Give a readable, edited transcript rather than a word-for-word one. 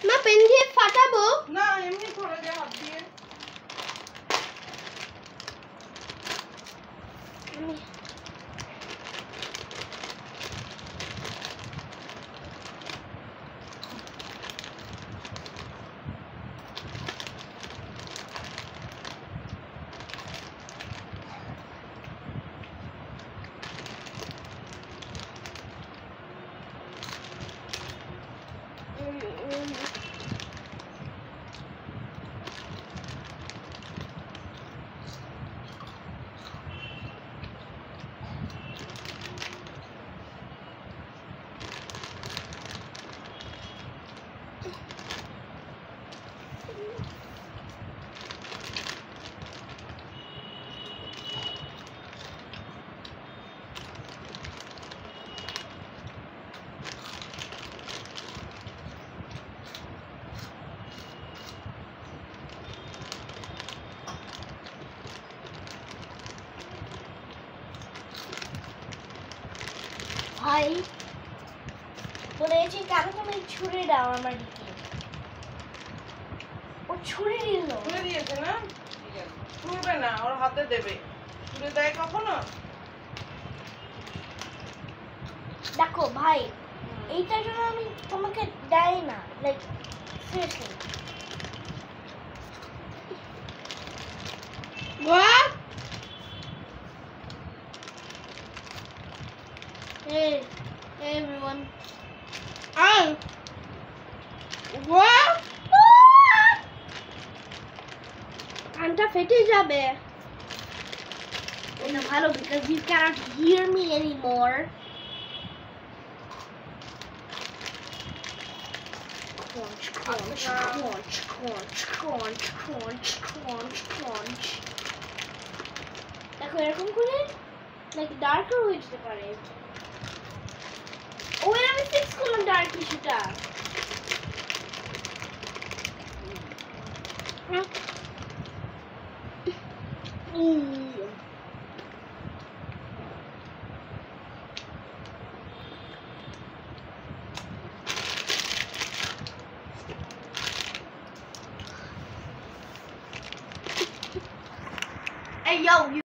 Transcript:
মা পেন দিয়ে ফাটাবো না, এমনি করে দে হাত দিয়ে। ভাই বলেছি কেন তুমি ছুড়ে দাও আমার দিকে ও ছুড়ে দিল ছুঁড়ে দিয়েছে না? ঠিক আছে, ছুঁড়বে না, ওর হাতে দেবে। ছুঁড়ে দেয় কখনো? দেখো ভাই এইটার জন্য আমি তোমাকে দেই না like seriously What? Hey everyone What? কানটা ফেটে যাবে এটা ভালো because you cannot hear me anymore crunch crunch crunch crunch crunch crunch crunch crunch দেখো এরকম করে লাইক ডার্কার হয়ে যেতে পারে ও এর আমি ফিক্স করলাম ডার্ক ইস্যুটা Hey yo, you